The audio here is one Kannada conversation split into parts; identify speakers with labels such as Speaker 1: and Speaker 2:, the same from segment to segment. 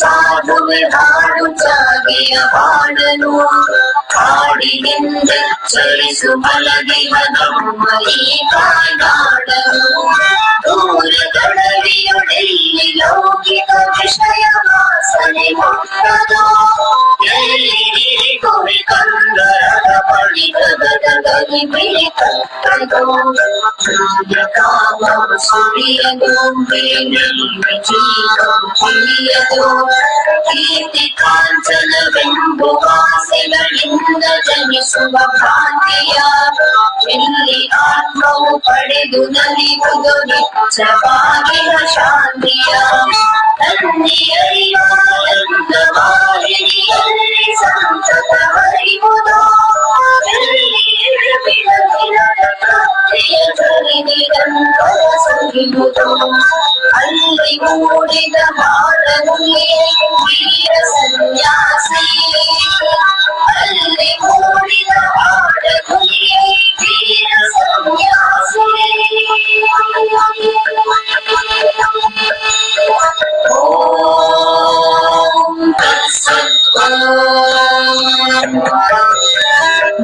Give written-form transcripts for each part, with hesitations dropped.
Speaker 1: ಸಾಧುವೆ ಹಾಡು ಚಾಗಿಯ ಹಾಡನು ಹಾಡಿನಿಂದೆಚ್ಚರಿಸು ಬಲದಿವನಮ್ಮ ಈ ಕಾಯ್ದಾಡನು ದೂರದಡವಿಯೊಡೆಲ್ಲಿ ಲೌಕಿಕ ವಿಷಯ ವಾಸನೆ ಮುಟ್ಟದು ಎಲ್ಲಿ ಗುರಿ ಕಂದರದ ಬಳಿಗದಗಲಿ ಬಿಳಿ ಕಟ್ಟದು ಕಾಮ ಸುರಿಯದು ತಿಳಿಯದು ಕೀರ್ತಿ ಕಾಂಚನವೆಂಬು ವಾಸೆಗಳಿಂದ ಜನಿಸುವ ಭ್ರಾಂತಿಯ ಎಲ್ಲಿ ಆತ್ಮವು ಪಡೆದು ನಲಿಯುವುದು ನಿಚ್ಚವಾಗಿನ ಶಾಂತಿಯ ವಾಹಿನಿಯಲ್ಲಿ ಸಂತತ ಹರಿಯುವುದು ಸುರಿಯುವುದು ಅಲ್ಲಿ ಮೂಡಿದ ಹಾಡನುಲಿ ವೀರ ಸನ್ಯಾಸಿ ಅಲ್ಲಿ ಮೂಡಿದ ಹಾಡನುಲಿ ವೀರ ಸನ್ಯಾಸಿ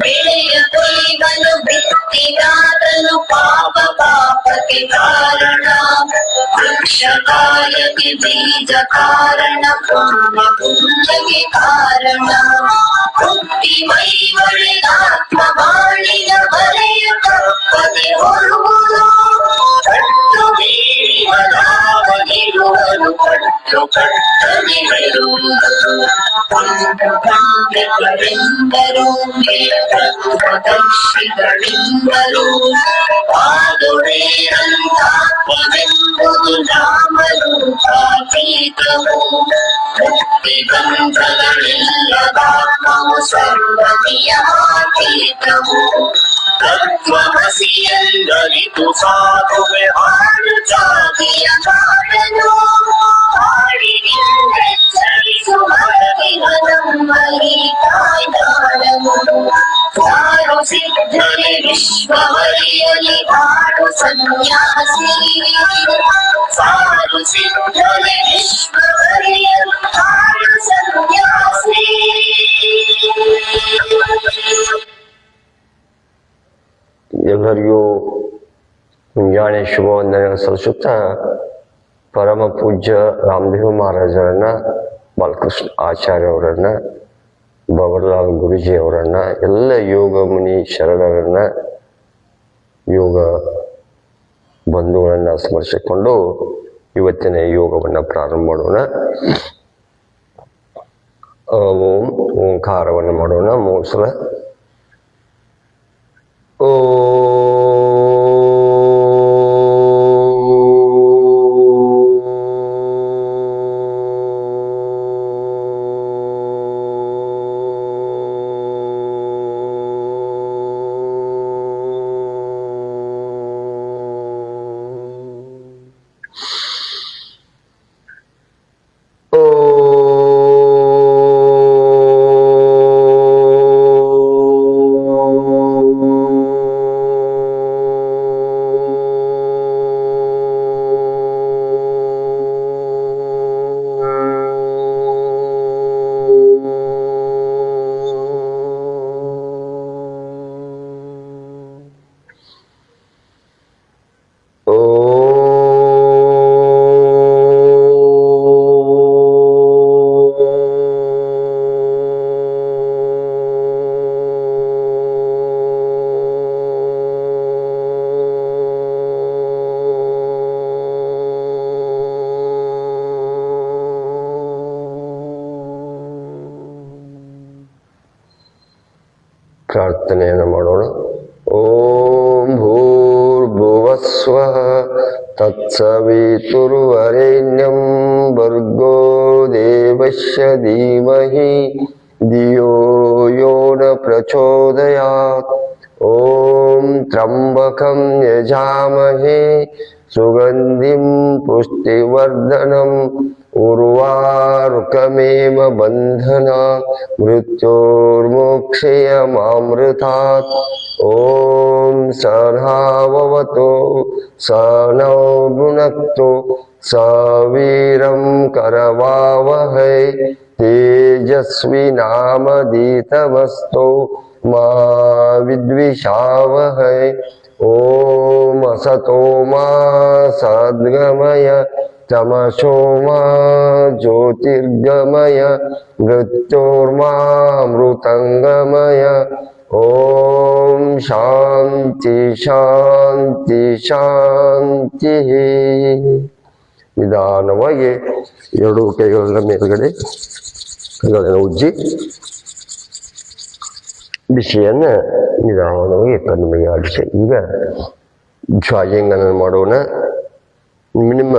Speaker 1: ಬೆಳೆಯ ಕೊಯ್ವನು ಬಿತ್ತಿಗಾದನು ಪಾಪ ಪಾಪಕ್ಕೆ ಕಾರಣ ವೃಕ್ಷ ಕಾಯಕ್ಕೆ ಬೀಜ ಕಾರಣ ಪುಣ್ಯ ಪುಣ್ಯಕ್ಕೆ ಕಾರಣ ಹುಟ್ಟಿ ಮೈ ಒಳೆದಾತ್ಮ ಬಾಳಿನ ಬರೆಯ ತಪ್ಪದೆ ಹೊರುವುದು ಕಟ್ಟು ಮೀರಿವನಾಗಿರುವನು ಕಟ್ಟು ಕಟ್ಟನೆ ಹೇಳುವುದು ಪಂಚಗಳೆಂದರು ದರ್ಶಿಗಳಿಂದರು ಪಾದುರೇರಂತಾತ್ಮವೆಂಬುದು ನಾಮರೂಪಾತೀತವು ಮುಕ್ತಿಗಂಧಗಳೆಲ್ಲದಾತ್ಮವು ಸರ್ವನಿಯಮಾತೀತವು ತತ್ವಮಸಿ ಎಂದರಿತು ಸಾಧುವೆ ಹಾಡು ಜಾತಿಯ ಕಾಡನು ಹಾಡಿನಿಂದೆಚ್ಚರಿಸು ಹರವಿವನಮ್ಮಲಿ ಕಾಯ್ದಾಡನು ಯಾರು ಸಿದ್ಧನೆ ವಿಶ್ವವರಿಯಲಿ ಹಾಡು ಸನ್ಯಾಸಿ ಸಾರು ಸಿದ್ಧನೆ ವಿಶ್ವವರಿಯಲಿ ಹಾಡು ಸನ್ಯಾಸಿ.
Speaker 2: ಎಲ್ಲರಿಗೂ ಮುಂಜಾನೆ ಶುಭವಂದನೆಗಳು ಸಲ್ಲಿಸುತ್ತಾ ಪರಮ ಪೂಜ್ಯ ರಾಮದೇವ್ ಮಹಾರಾಜರನ್ನ, ಬಾಲಕೃಷ್ಣ ಆಚಾರ್ಯ ಅವರನ್ನ, ಬಬರ್ಲಾಲ್ ಗುರುಜಿ ಅವರನ್ನ, ಎಲ್ಲ ಯೋಗ ಮುನಿ ಶರಣರನ್ನ, ಯೋಗ ಬಂಧುಗಳನ್ನ ಸ್ಮರಿಸಿಕೊಂಡು ಇವತ್ತಿನ ಯೋಗವನ್ನ ಪ್ರಾರಂಭ ಮಾಡೋಣ. ಓಂ ಓಂಕಾರವನ್ನು ಮಾಡೋಣ 3 ಸಲ. ಪ್ರಾರ್ಥನೆಯನ್ನು ಮಾಡೋಣ. ಓಂ ಭೂರ್ಭುವಸ್ವಃ ತತ್ಸವಿತುರ್ವರೆಣ್ಯಂ ಭರ್ಗೋ ದೇವಸ್ಯ ಧೀಮಹಿ ಧಿಯೋ ಯೋ ನ ಪ್ರಚೋದಯಾತ್. ಓಂ ತ್ರ್ಯಂಬಕಂ ಯಜಾಮಹೇ ಸುಗಂಧಿಂ ಪುಷ್ಟಿವರ್ಧನಂ ಉರ್ವಾರುಕಮೇವ ಬಂಧನಾತ್ ಮೃತ್ಯೋರ್ಮೋಕ್ಷೇಯಮಾಮೃತಾತ್. ಓಂ ಸಹನಾವವತು ಸಹನೌ ಭುನಕ್ತು सवीरं करवावहै तेजस्विनामधीतमस्तु मा विद्विषावहै ॐ असतो मा सद्गमय तमसो मा ज्योतिर्गमय मृत्योर्मामृतङ्गमय ॐ शान्ति शान्ति शान्तिः ನಿಧಾನವಾಗಿ ಎರಡು ಕೈಗಳ ಮೇಲ್ಗಡೆ ಕೈಗಳನ್ನು ಉಜ್ಜಿ ಬಿಸಿಯನ್ನ ನಿಧಾನವಾಗಿ ಕಣ್ಣಿಗೆ ಆಡಿಸಿ. ಈಗ ಜ್ವಾಲಿಂಗನ ಮಾಡೋಣ. ನಿಮ್ಮ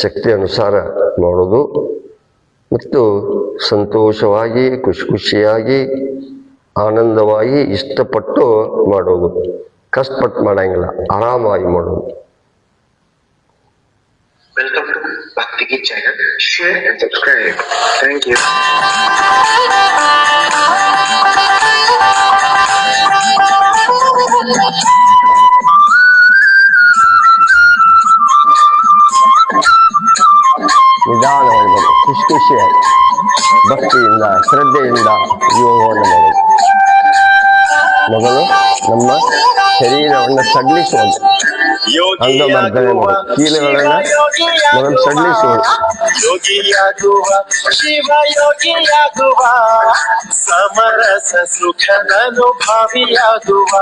Speaker 2: ಶಕ್ತಿ ಅನುಸಾರ ಮಾಡೋದು ಮತ್ತು ಸಂತೋಷವಾಗಿ ಖುಷಿಯಾಗಿ ಆನಂದವಾಗಿ ಇಷ್ಟಪಟ್ಟು ಮಾಡೋದು. ಕಷ್ಟಪಟ್ಟು ಮಾಡಂಗಿಲ್ಲ, ಆರಾಮಾಗಿ ಮಾಡೋದು.
Speaker 3: Welcome to Bhakti Geet channel. Share and subscribe. Thank you.
Speaker 2: ನಿಧಾನವಾಗಿ ಖುಷಿಯಾಗಿ ಭಕ್ತಿಯಿಂದ ಶ್ರದ್ಧೆಯಿಂದ ಯೋಗವನ್ನು ಮಾಡೋದು. ಮೊದಲು ನಮ್ಮ ಶರೀರವನ್ನು ಸಡಿಲಿಸುವುದು, ಅಂಗಮರ್ದನೆ ಮಾಡೋದು, ಕೀಲುಗಳನ್ನು ಮೊದಲು ಸಡಿಲಿಸುವುದು.
Speaker 4: ಯೋಗಿಯಾಗುವ ಶಿವ ಯೋಗಿಯಾಗುವ ಸಮರಸ ಸುಖದನುಭಾವಿಯಾಗುವ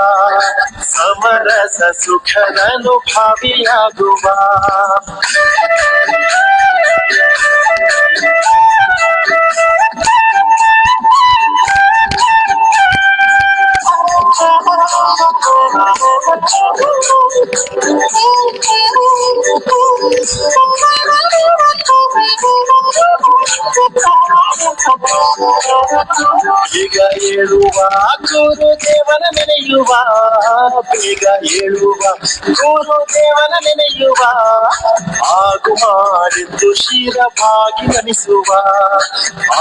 Speaker 4: ಸಮರಸ ಸುಖದನುಭಾವಿಯಾಗುವ ಬೇಗ ಏಳುವ ಗುರುದೇವನ ನೆನೆಯುವ ಬೇಗ ಏಳುವ ಗುರುದೇವನ ನೆನೆಯುವ ಆಗು ಮಾಡಿದ್ದು ಶಿರಭಾಗಿ ನಮಿಸುವ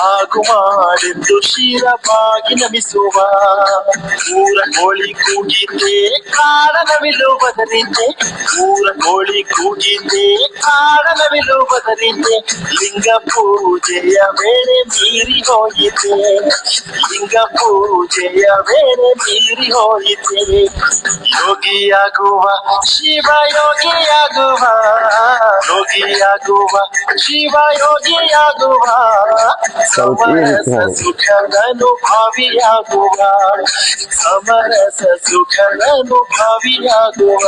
Speaker 4: ಆಗು ಮಾಡಿದ್ದು ಶಿರಭಾಗಿ ನಮಿಸುವ ಊರ ಕೋಳಿ ಕೂಗಿದ್ದೆ ಕಾರಣವಿಲು ಬದಲಿದ್ದೆ ಊರ ಕೋಳಿ ಕೂಗಿದ್ದೆ ಕಾರಣವಿಲು ಬದಲಿದ್ದೆ ಲಿಂಗ ಪೂಜೆಯ ವೇಳೆ ಮೀರಿ ಹೋಯಿತೆ ಲಿಂಗ ಪೂಜೆಯ ವೇಳೆ ಮೀರಿ ಹೋಯಿತೆ ಯೋಗಿಯಾಗುವ ಶಿವ ಯೋಗಿಯಾಗುವ ಯೋಗಿಯಾಗುವ ಶಿವ ಯೋಗಿಯಾಗುವ ಸಮರಸ ಸುಖದನುಭಾವಿಯಾಗುವ ಸಮರಸ ಸುಖದನುಭಾವಿಯಾಗುವ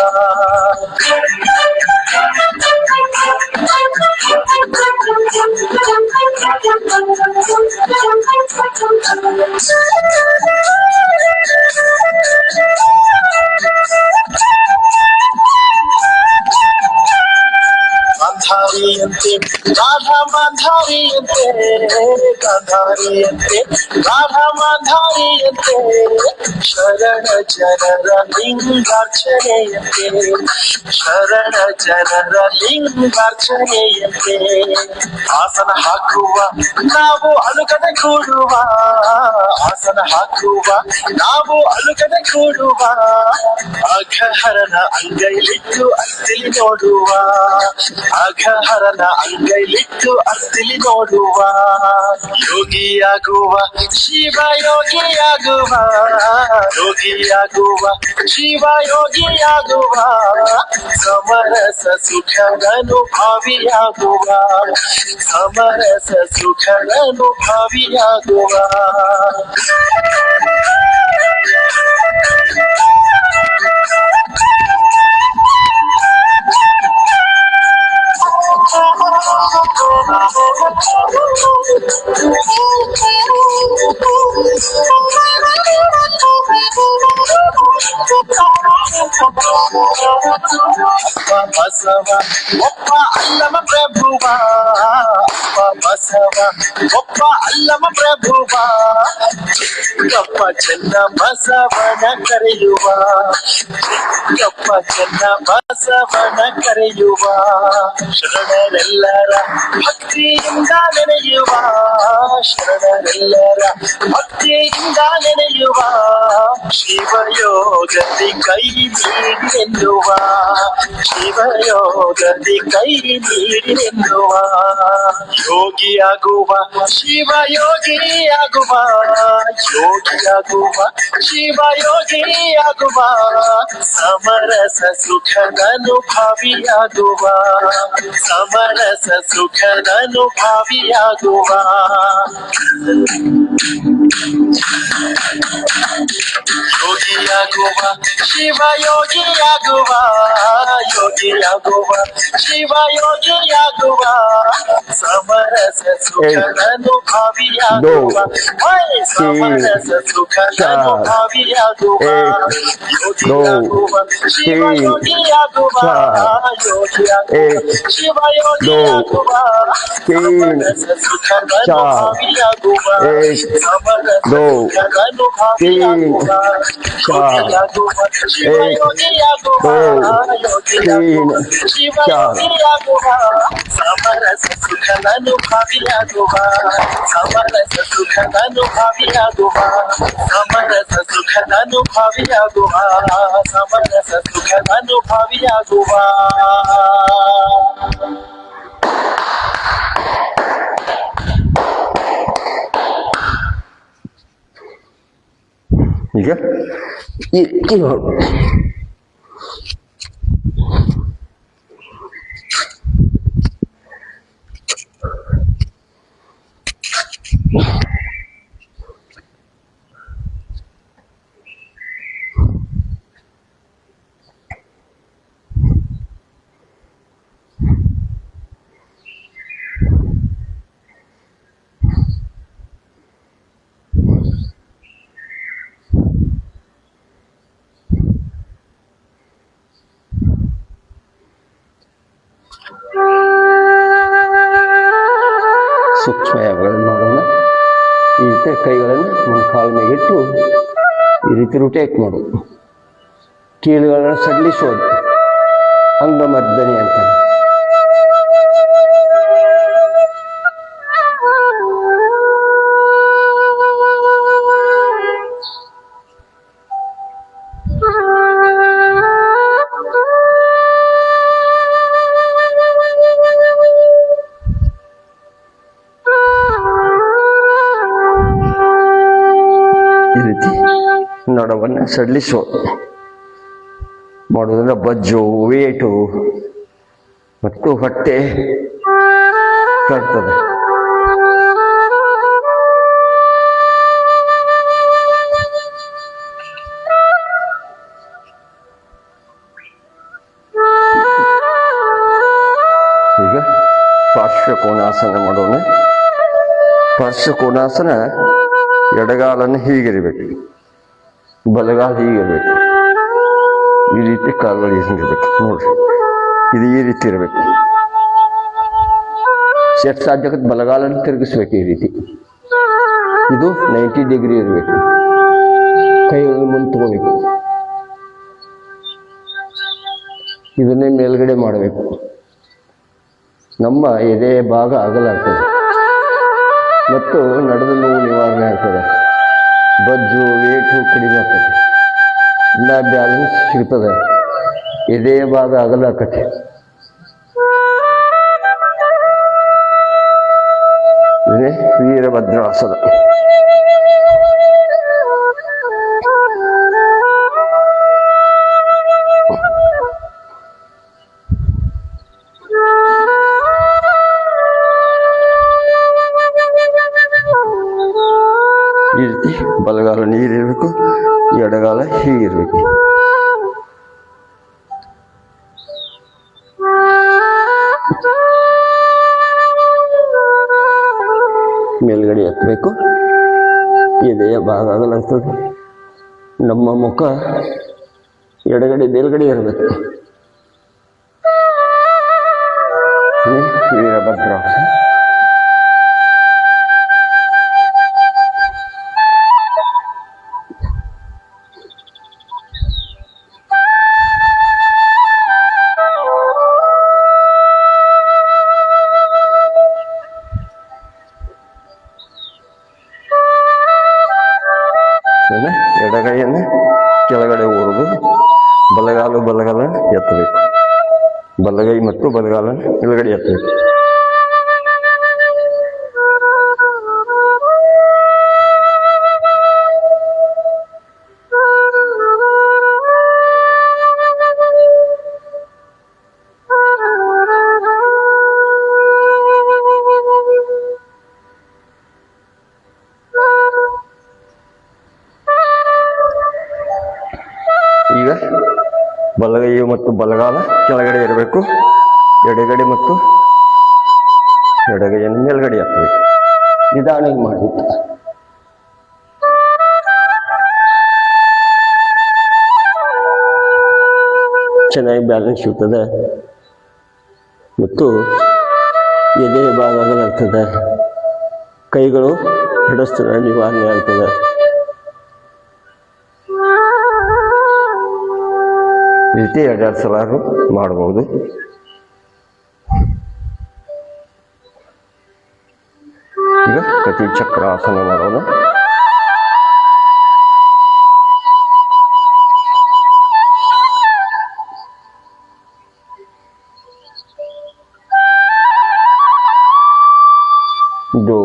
Speaker 4: ಗಾಂಧಾರಿಯಂತೆ ರಾಧಾ ಮಾಂಧಾರಿಯಂತೆ ಗಾಂಧಾರಿಯಂತೆ ರಾಧಾ ಮಾಂಧಾರಿಯಂತೆ ಶರಣ ಜನರ ಲಿಂಗಾರ್ಚನೆಯಂತೆ ಶರಣ ಜನರ ಲಿಂಗಾರ್ಚನೆಯಂತೆ ಆಸನ ಹಾಕುವ ನಾವು ಅಲುಕದೆ ಕೂಡುವ ಆಸನ ಹಾಕುವ ನಾವು ಅಲುಕದೆ ಕೂಡುವ ಅಘಹರನ ಅಂಗೈಲಿಟ್ಟು ಅತ್ತಿಲಿ ನೋಡುವ ಅಘಹರನ ಅಂಗೈಲಿಟ್ಟು ಅತ್ತಿಲಿ ನೋಡುವ ಯೋಗಿಯಾಗುವ ಶಿವ ಯೋಗಿಯಾಗುವ ಯೋಗಿಯಾಗುವ ಶಿವ ಯೋಗಿಯಾಗುವ ಸಮರಸ ಸುಖದನುಭಾವಿಯಾಗುವ ಸಮರಸ ಸುಖದನುಭಾವಿಯಾಗುವ ಬಸವ ಒಪ್ಪ ಅಲ್ಲಮ ಪ್ರಭುವ ಅಪ್ಪ ಬಸವ ಒಬ್ಬ ಅಲ್ಲಮ ಪ್ರಭುವ ಚಿಕ್ಕಪ್ಪ ಚೆನ್ನ ಬಸವನ ಕರೆಯುವ ಚಿಕ್ಕಪ್ಪ ಚೆನ್ನ ಬಸವನ ಕರೆಯುವ ಶರಣರೆಲ್ಲರ ಭಕ್ತಿಯಿಂದ ನೆನೆಯುವ ಶರಣರೆಲ್ಲರ ಭಕ್ತಿಯಿಂದ ನೆನೆಯುವ ಶಿವಯೋಗದಿ ಕೈ ನೀಡಿರೆನ್ನುವ ಶಿವಯೋಗದಿ ಕೈ ನೀಡಿರೆನ್ನುವ ಯೋಗಿಯಾಗುವ ಶಿವಯೋಗಿಯಾಗುವ ಯೋಗಿಯಾಗುವ ಶಿವಯೋಗಿಯಾಗುವ ಸಮರಸ ಸುಖದನುಭವಿಯಾಗುವ ಸಮರಸ ಸುಖದನುಭವಿಯಾಗುವ ಯೋಗಿಯಾಗುವ ಶಿವಯೋಗಿಯಾಗುವ ಯೋಗಿಯಾಗುವ ಶಿವಯೋಗಿಯಾಗುವ ಸಮರಸ ಸುಖದನುಭವಿಯಾಗುವ ಸಮರಸ ಸುಖದನುಭವಿಯಾಗುವ ಯೋಗಿಯಾಗುವ ಶಿವಯೋಗಿಯಾಗುವ ಯೋಗಿಯಾಗುವ ಶಿವಯೋಗಿಯಾಗುವ ಸಮರಸ ಸುಖದನುಭವಿಯಾಗುವ ಸಮರಸ ಸುಖದನುಭವಿಯಾಗುವ ಯೋಗಿಯಾಗುವ ಶಿವಯೋಗಿಯಾಗುವ ಯೋಗಿಯಾಗುವ ಶಿವಯೋಗಿಯಾಗುವ ಸಮರಸ ಸುಖದನುಭವಿಯಾಗುವ ಸಮರಸ ಸುಖದನುಭವಿಯಾಗುವ ಸಮರಸ ಸುಖದನುಭವಿಯಾಗುವ ಸಮರಸ ಸುಖದನುಭವಿಯಾಗುವ
Speaker 2: ಈಗ ಸೂಕ್ಷ್ಮ ಯಾಗಗಳನ್ನು ಮಾಡೋಣ. ಈ ರೀತಿ ಕೈಗಳನ್ನು ಕಾಲ ಮೇಲಿಟ್ಟು ಈ ರೀತಿ ರುಟೇಟ್ ಮಾಡೋದು, ಕೀಲುಗಳನ್ನು ಸಡಿಲಿಸೋದು, ಅಂಗಮರ್ದನೆ ಅಂತ. ನಡವನ್ನು ಸಡಿಲಿಸೋದು ಮಾಡೋದ್ರಿಂದ ಬಜ್ಜು, ವೇಟು ಮತ್ತು ಹೊಟ್ಟೆ ಕಟ್ತದೆ. ಈಗ ಪಾರ್ಶ್ವಕೋನಾಸನ ಮಾಡೋಣ. ಪಾರ್ಶ್ವಕೋನಾಸನ ಎಡಗಾಲನ್ನು ಹೀಗಿರಬೇಕು, ಬಲಗಾಲ ಹೀಗಿರ್ಬೇಕು, ಈ ರೀತಿ ಕಾಲುಗಳು ಹಿಂಗಿರ್ಬೇಕು. ನೋಡ್ರಿ, ಇದು ಈ ರೀತಿ ಇರಬೇಕು. ಎಷ್ಟು ಸಾಧ್ಯಕ್ಕೆ ಬಲಗಾಲನ್ನು ತಿರುಗಿಸ್ಬೇಕು ಈ ರೀತಿ. ಇದು 90 ಡಿಗ್ರಿ ಇರಬೇಕು. ಕೈಗಳನ್ನು ಮುಂದೆ ತಗೋಬೇಕು. ಇದನ್ನೇ ಮೇಲ್ಗಡೆ ಮಾಡಬೇಕು. ನಮ್ಮ ಎದೆ ಭಾಗ ಅಗಲಾಗ್ತದೆ ಮತ್ತು ನಡೆದ ನೋವು ನಿವಾರಣೆ ಆಗ್ತದೆ. ಬಜ್ಜು, ವೇಟು ಕಡಿಮೆ ಆಗ್ತದೆ. ಇಲ್ಲ ಬ್ಯಾಲೆನ್ಸ್ ಸಿಗ್ತದೆ. ಎದೆಯ ಭಾಗ ಅಗಲಾಕತ್ತೆ. ಇದೇ ವೀರಭದ್ರಾಸನ. ಈ ರೀತಿ ಬಲಗಾಲ ನೀರಿರಬೇಕು, ಎಡಗಾಲ ಹೀಗಿರ್ಬೇಕು. ಮೇಲ್ಗಡೆ ಎತ್ತಬೇಕು. ಎದೆಯ ಭಾಗ ಅಗಲಾಗ್ತದೆ. ನಮ್ಮ ಮುಖ ಎಡಗಡೆ ಮೇಲ್ಗಡೆ ಇರಬೇಕು. ವೀರಭದ್ರಾಸನ. ಎಡಗೈಯನ್ನು ಕೆಳಗಡೆ ಓಡುದು, ಬಲಗಾಲ ಎತ್ತಬೇಕು. ಬಲಗೈ ಮತ್ತು ಬಲಗಾಲ ಕೆಳಗಡೆ ಎತ್ತಬೇಕು. ಈಗ ಬಲಗೈ ಮತ್ತು ಬಲಗಾಲ ಕೆಳಗಡೆ ಇರಬೇಕು. ಎಡಗಡೆ ಮತ್ತು ಎಡಗೈಯನ್ನು ಮೇಲ್ಗಡೆ ಹಾಕಬೇಕು. ನಿಧಾನವಾಗಿ ಮಾಡಬೇಕು. ಚೆನ್ನಾಗಿ ಬ್ಯಾಲೆನ್ಸ್ ಇರ್ತದೆ ಮತ್ತು ಎದೆ ಭಾಗದಲ್ಲಿರ್ತದೆ. ಕೈಗಳು ಹಿಡಿಸ್ತದೆ, ನಿವಾರಣೆ ಆಗ್ತದೆ. ಈ ರೀತಿ 2 ಸಲ ಮಾಡಬಹುದು. ಈಗ ಕಟಿ ಚಕ್ರಾಸನ ಮಾಡೋಣ. ಇದು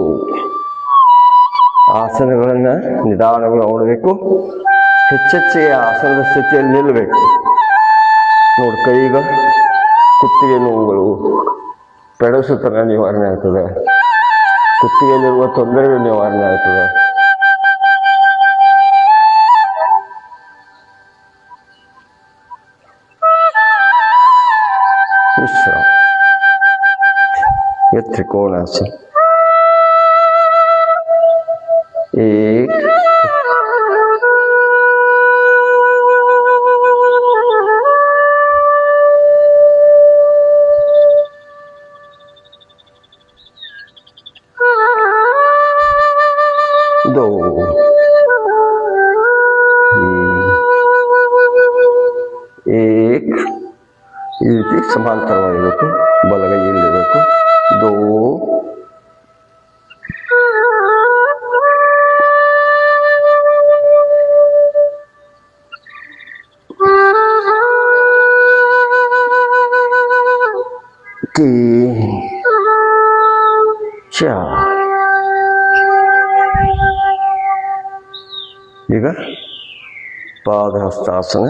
Speaker 2: ಆಸನಗಳನ್ನ ನಿಧಾನವಾಗಿ ಮಾಡಬೇಕು. ಹೆಚ್ಚೆಚ್ಚಿಗೆ ಆಸನದ ಸ್ಥಿತಿಯಲ್ಲಿ ನಿಲ್ಲಬೇಕು. ನೋಡಿ, ಕೈಗಳು ಕುತ್ತಿಗೆ ನೋವುಗಳು, ಪೆಡಸುತನ ನಿವಾರಣೆ ಆಗ್ತದೆ. ಕುತ್ತಿಗೆಯಲ್ಲಿರುವ ತೊಂದರೆಗಳು ನಿವಾರಣೆ ಆಗ್ತದೆ. ವಿಶ್ರಾಮ. ये त्रिकोणासन. एक दो एक ಈ ರೀತಿ ಸಮಾಂತರವಾಗಿರಬೇಕು. ಬಲಗೈಯಲ್ಲಿರಬೇಕು. 2 3 4. ಈಗ ಪಾದಹಸ್ತಾಸನ.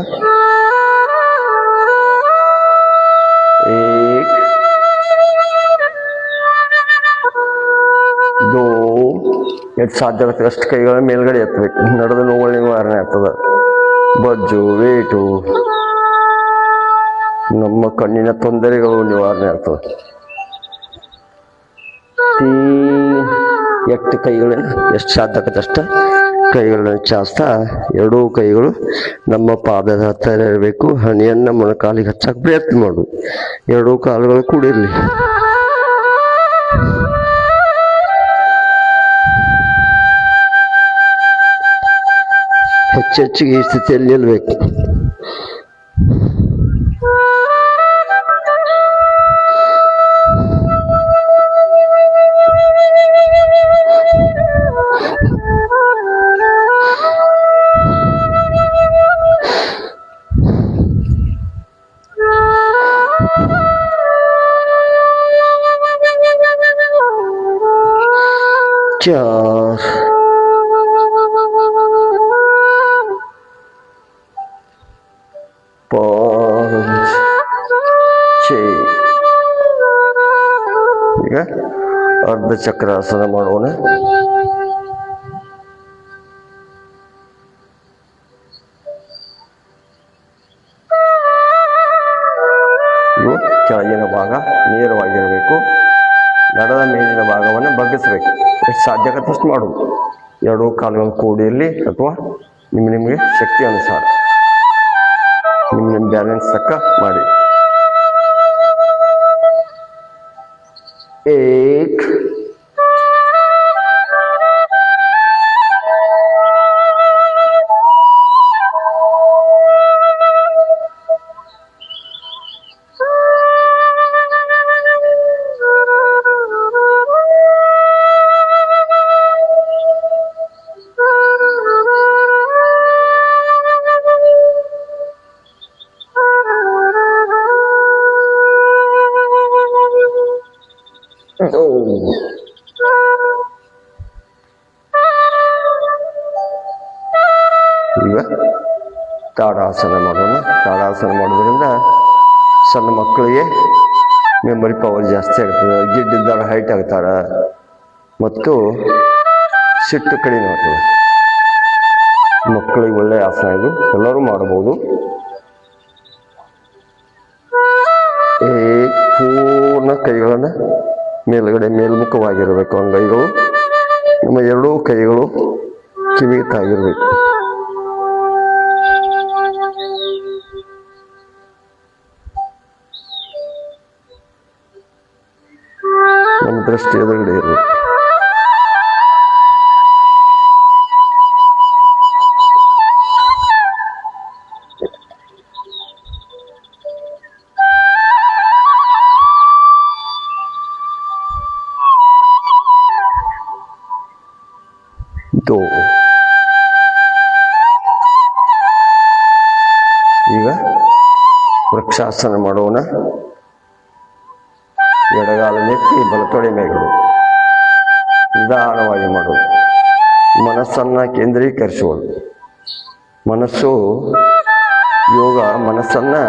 Speaker 2: 1 2. ಎಷ್ಟು ಸಾಧ್ಯ ಆಗುತ್ತೆ ಅಷ್ಟು ಕೈಗಳ ಮೇಲ್ಗಡೆ ಎತ್ತಬೇಕು. ನಡೆದ ನೋವುಗಳ ನಿವಾರಣೆ ಆಗ್ತದೆ. ಬೊಜ್ಜು, ವೇಟು, ನಮ್ಮ ಕಣ್ಣಿನ ತೊಂದರೆಗಳು ನಿವಾರಣೆ ಆಗ್ತದೆ. ಎಷ್ಟು ಕೈಗಳನ್ನು ಎಷ್ಟು ಸಾಧ್ಯ ಆಗುತ್ತೆ ಅಷ್ಟು ಕೈಗಳನ್ನು ಚಾಚ್ತಾ 2 ಕೈಗಳು ನಮ್ಮ ಪಾದದ ಹತ್ತಿರ ಇರಬೇಕು. ಹಣಿಯನ್ನು ಮೊಣಕಾಲಿಗೆ ಹಚ್ಚಕ್ಕೆ ಪ್ರಯತ್ನ ಮಾಡು. 2 ಕಾಲುಗಳು ಕೂಡಿರಲಿ. ಹೆಚ್ಚೆಚ್ಚಿಗೆ ಈ ಸ್ಥಿತಿಯಲ್ಲಿ ನಿಲ್ಲಬೇಕು. चार 5 6. ಈಗ ಅರ್ಧ ಚಕ್ರಾಸನ ಮಾಡೋಣ. ಇವು ಕೆಳಗಿನ ಭಾಗ ನೇರವಾಗಿರಬೇಕು. ನಡದ ಮೇಲಿನ ಭಾಗವನ್ನು ಬಗ್ಗಿಸಬೇಕು. ಎಷ್ಟು ಸಾಧ್ಯ ಆಗುತ್ತಷ್ಟು ಮಾಡುವುದು. 2 ಕಾಲುಗಳು ಕೂಡಿರಲಿ ಅಥವಾ ನಿಮಗೆ ಶಕ್ತಿ ಅನುಸಾರ ನಿಮ್ಮ ಬ್ಯಾಲೆನ್ಸ್ ತಕ್ಕ ಮಾಡಿ. 1 2 ಈಗ ತಾಡಾಸನ ಮಾಡೋಣ. ತಾಡಾಸನ ಮಾಡೋದ್ರಿಂದ ಸಣ್ಣ ಮಕ್ಕಳಿಗೆ ಮೆಮೊರಿ ಪವರ್ ಜಾಸ್ತಿ ಆಗ್ತದೆ, ಗಿಡ್ಡಿದ್ದಾಗ ಹೈಟ್ ಆಗ್ತಾರೆ ಮತ್ತು ಸಿಟ್ಟು ಕಡಿಮೆ ಆಗ್ತದೆ. ಮಕ್ಕಳಿಗೆ ಒಳ್ಳೆಯ ಆಸನ ಇದು, ಎಲ್ಲರೂ ಮಾಡಬಹುದು. ಪೂರ್ಣ ಕೈಗಳನ್ನು ಮೇಲ್ಗಡೆ ಮೇಲ್ಮುಖವಾಗಿರಬೇಕು. ಅಂಗೈಗಳು ನಮ್ಮ ಎರಡೂ ಕೈಗಳು ಕಿವಿಗೆ ತಾಗಿರ್ಬೇಕು. ನಮ್ಮ ದೃಷ್ಟಿ ಎದುರುಗಡೆ ಇರಬೇಕು. ಈಗ ವೃಕ್ಷಾಸನ ಮಾಡೋಣ. ಎಡಗಾಲ ನೆತ್ತಿ ಬಲತೊಡೆ ಮೇಗಳು ನಿಧಾನವಾಗಿ ಮಾಡೋದು. ಮನಸ್ಸನ್ನು ಕೇಂದ್ರೀಕರಿಸುವುದು. ಮನಸ್ಸು ಯೋಗ ಮನಸ್ಸನ್ನು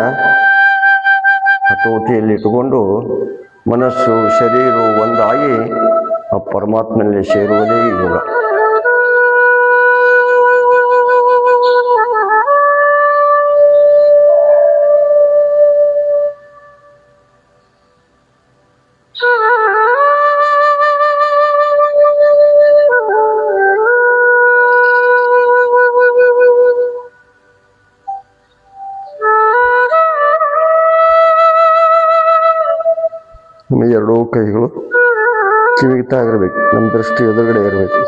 Speaker 2: ಹತೋಟಿಯಲ್ಲಿ ಇಟ್ಟುಕೊಂಡು ಮನಸ್ಸು ಶರೀರವು ಒಂದಾಗಿ ಆ ಪರಮಾತ್ಮನಲ್ಲಿ ಸೇರುವುದೇ ಯೋಗ. ನಮ್ಮ ಎರಡೂ ಕೈಗಳು ಕಿವಿಗೆ ತಾಗಿರ್ಬೇಕು. ನಮ್ಮ ದೃಷ್ಟಿ ಎದುರುಗಡೆ ಇರಬೇಕು.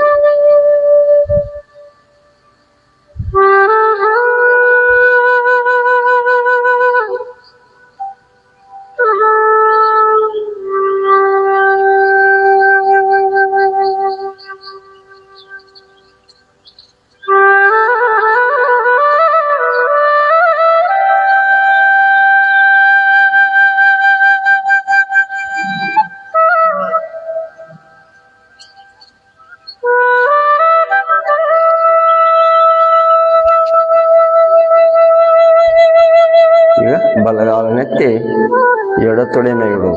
Speaker 2: ಈಗ ಬಲಗಾಲನೆತ್ತಿ ಎಡತೊಡೆ ಮೇಗಳು.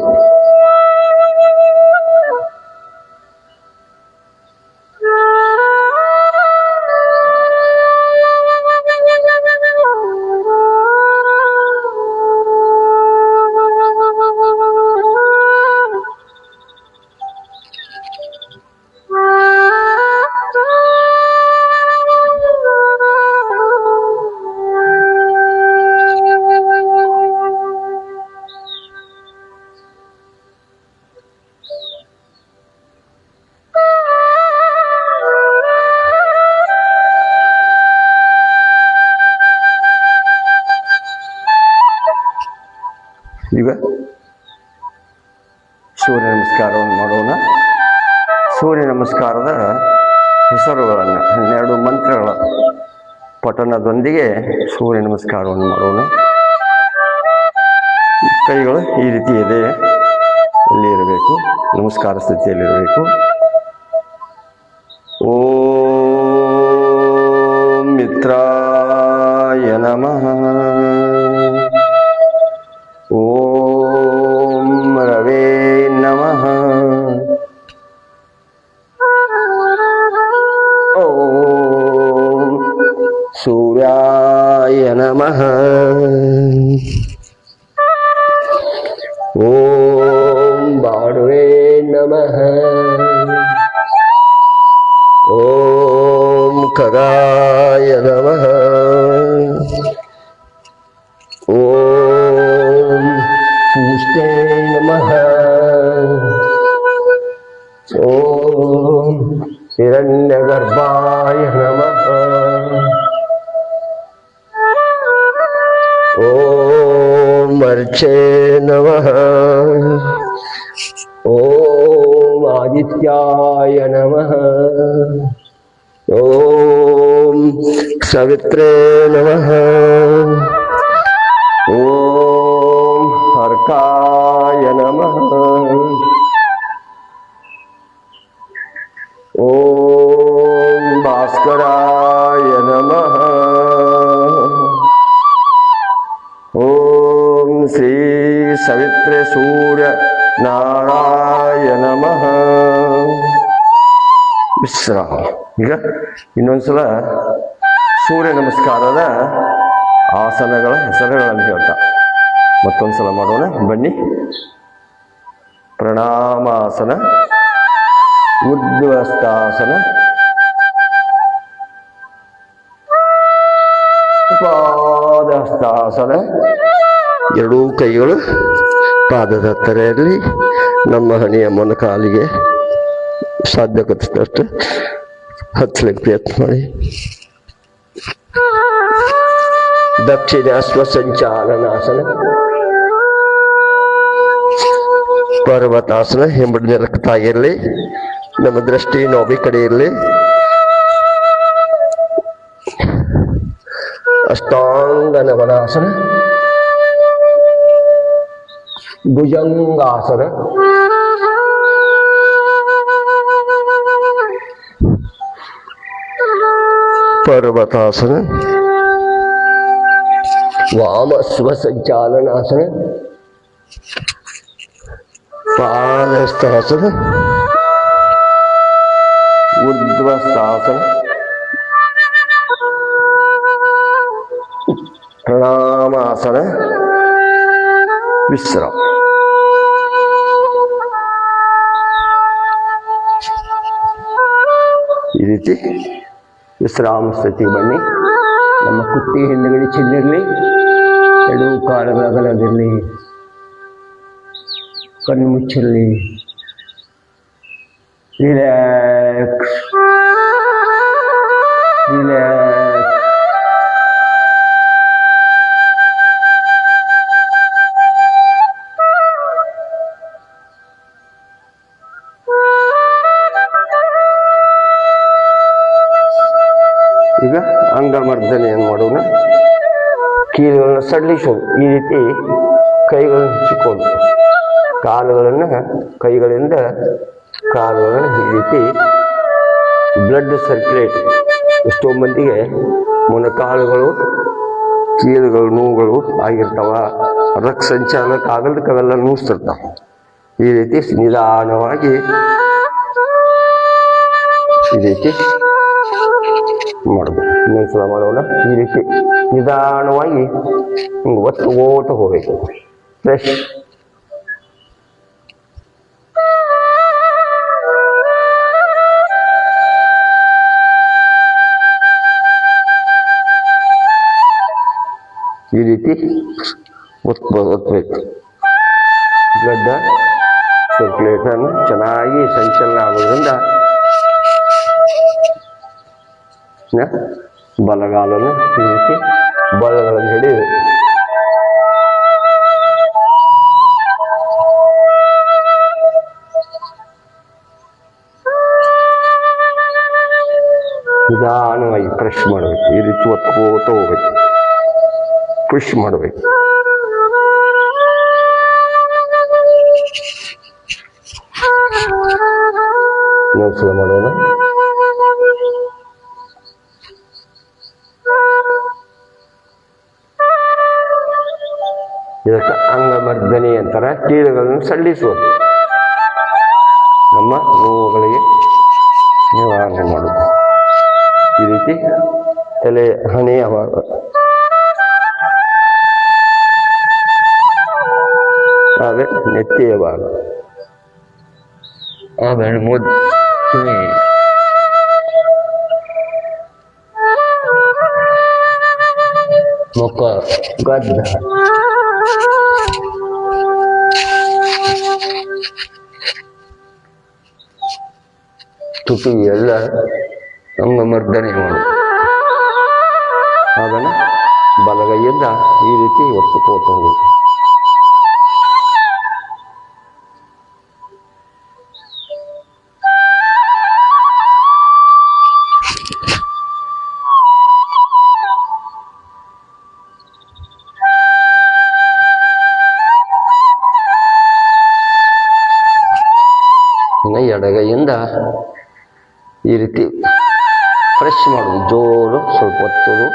Speaker 2: ಈಗ ಸೂರ್ಯ ನಮಸ್ಕಾರವನ್ನು ಮಾಡೋಣ. ಸೂರ್ಯ ನಮಸ್ಕಾರದ ಹೆಸರುಗಳನ್ನು 12 ಮಂತ್ರಗಳ ಪಠಣದೊಂದಿಗೆ ಸೂರ್ಯ ನಮಸ್ಕಾರವನ್ನು ಮಾಡೋಣ. ಕೈಗಳು ಈ ರೀತಿ ಇದೆ ಇಲ್ಲಿ ಇರಬೇಕು, ನಮಸ್ಕಾರ ಸ್ಥಿತಿಯಲ್ಲಿರಬೇಕು. ಓಂ ಮಿತ್ರಾಯ ನಮಃ. ಓಂ ರವೇ ನಮಃ. ಓಂ ಸೂರ್ಯಾಯ ನಮಃ. ಓಂ ಬಾಣವೇ ನಮಃ. ಓಂ ಖಗಾಯ ನಮಃ. ಓಂ ಪೂಷ್ಟೇ ನಮಃ. ಓಂ ಹಿರಣ್ಯಗರ್ಭಾಯ ನಮಃ. ಓಂ ಅರ್ಚೇ ನಮಃ. ಓಂ ಆದಿತ್ಯಾಯ ನಮಃ. ಓಂ ಸವಿತ್ರೇ ನಮಃ. ಓಂ ಅರ್ಕಾಯ ನಮಃ. ಸವಿತ್ರೆ ಸೂರ್ಯ ನಾರಾಯಣ ನಮಃ. ವಿಶ್ರಾಮ. ಈಗ ಇನ್ನೊಂದ್ಸಲ ಸೂರ್ಯ ನಮಸ್ಕಾರದ ಆಸನಗಳ ಹೆಸರುಗಳನ್ನು ಹೇಳ್ತಾ ಮತ್ತೊಂದ್ಸಲ ಮಾಡೋಣ ಬನ್ನಿ. ಪ್ರಣಾಮಾಸನ, ಉದ್ವಸ್ತಾಸನ, ಪಾದಹಸ್ತಾಸನ. ಎರಡೂ ಕೈಗಳು ಪಾದದ ಹತ್ತಿರ ಇರಲಿ. ನಮ್ಮ ಹಣೆಯ ಮೊಣಕಾಲಿಗೆ ಸಾಧ್ಯಕ್ಕಷ್ಟು ಹಚ್ಚಲಿಕ್ಕೆ ಪ್ರಯತ್ನ ಮಾಡಿ. ದಕ್ಷಿಣ ಸ್ವಸಂಚಾಲನಾಸನ, ಪರ್ವತಾಸನ. ಹಿಂಬಡಿ ನೆಲಕ್ಕಾಗಿರಲಿ. ನಮ್ಮ ದೃಷ್ಟಿ ನೋಬಿ ಕಡೆ ಇರಲಿ. ಅಷ್ಟಾಂಗ ನವನಾಸನ, ಭುಜಂಗಾಸನ, ಪರ್ವತಾಸನ, ವಾಮ ಸ್ವಸಂಚಾಲನಾಸನ, ಪಾದಸ್ಥಾಸನ, ಉದ್ವಸ್ತಾಸನ, ಪ್ರಣಾಮಾಸನ, ವಿಶ್ರಾಮ. ಈ ರೀತಿ ವಿಶ್ರಾಮ ಸ್ಥಿತಿಗೆ ಬನ್ನಿ. ನಮ್ಮ ಕುತ್ತಿ ಹಿಂದುಗಡೆ ಚಿಲ್ಲಿರಲಿ. ಎರಡೂ ಕಾಲುಗಳ ಅಗಲದಿರಲಿ. ಕಣ್ಣು ಮುಚ್ಚಿರಲಿ. Relax relax. ಈಗ ಅಂಗಮರ್ದನೆಯನ್ನು ಮಾಡೋಣ. ಕೀಲುಗಳನ್ನು ಸಡಿಲಿಸೋದು. ಈ ರೀತಿ ಕೈಗಳನ್ನು ಹಚ್ಚಿಕೊಂಡು ಕಾಲುಗಳನ್ನು ಕೈಗಳಿಂದ ಕಾಲುಗಳನ್ನು ಈ ರೀತಿ ಬ್ಲಡ್ ಸರ್ಕ್ಯುಲೇಟ್. ಎಷ್ಟೋ ಮಂದಿಗೆ ಮೊಣಕಾಲುಗಳು ಕೀಲುಗಳು ನೋವುಗಳು ಆಗಿರ್ತಾವ. ರಕ್ತ ಸಂಚಾಲನಕ್ಕೆ ಆಗಲ್ದಕ್ಕೆ ಅವೆಲ್ಲ ನೋವಿಸ್ತಿರ್ತಾವ. ಈ ರೀತಿ ನಿಧಾನವಾಗಿ ಈ ರೀತಿ ಮಾಡಬೇಕು. ಇನ್ನೊಂದ್ಸಲ ಮಾಡೋಣ. ಈ ರೀತಿ ನಿಧಾನವಾಗಿ ಹಿಂಗೆ ಒತ್ತು ಓಟ ಹೋಗ್ಬೇಕು. ಫ್ರೆಶ್. ಈ ರೀತಿ ಒತ್ತಬೇಕು. ಬ್ಲಡ್ ಸರ್ಕ್ಯುಲೇಷನ್ ಚೆನ್ನಾಗಿ ಸಂಚಲನ ಆಗೋದ್ರಿಂದ ಬಲಗಾಲನ್ನು ಈ ರೀತಿ ಬಲಗಳನ್ನು ಹಿಡಿದು ನಿಧಾನವಾಗಿ ಫ್ರೆಶ್ ಮಾಡಬೇಕು. ಈ ರೀತಿ ಒತ್ಕೋತ ಹೋಗ್ಬೇಕು. ಪುಷ್ ಮಾಡಬೇಕು. ಇನ್ನೊಂದ್ಸಲ ಮಾಡೋಣ. ಇದಕ್ಕೆ ಅಂಗಮರ್ದನೆ ಅಂತಾರೆ. ಕೀಲುಗಳನ್ನು ಸಡಿಲಿಸುವುದು. ನಮ್ಮ ನೋವುಗಳಿಗೆ ನಿವಾರಣೆ ಮಾಡುವುದು. ಈ ರೀತಿ ತಲೆ ಹಣೆಯ ಭಾಗ, ಆಮೇಲೆ ನೆತ್ತಿಯ ಭಾಗ, ಆಮೇಲೆ ಕಿವಿ, ಮುಖ, ಗದ್ದ, ತುಟಿ ಎಲ್ಲ ಅಂಗಮರ್ದನೆ ಮಾಡು. ಅದನ್ನು ಬಲಗೈಯಿಂದ ಈ ರೀತಿ ಒತ್ತುಕೋತ ಹೋಗುದು. ಎಡಗೈಯಿಂದ ಈ ರೀತಿ ಫ್ರೆಶ್ ಮಾಡೋದು. ಜೋರು ಸ್ವಲ್ಪ ಹೊತ್ತದು.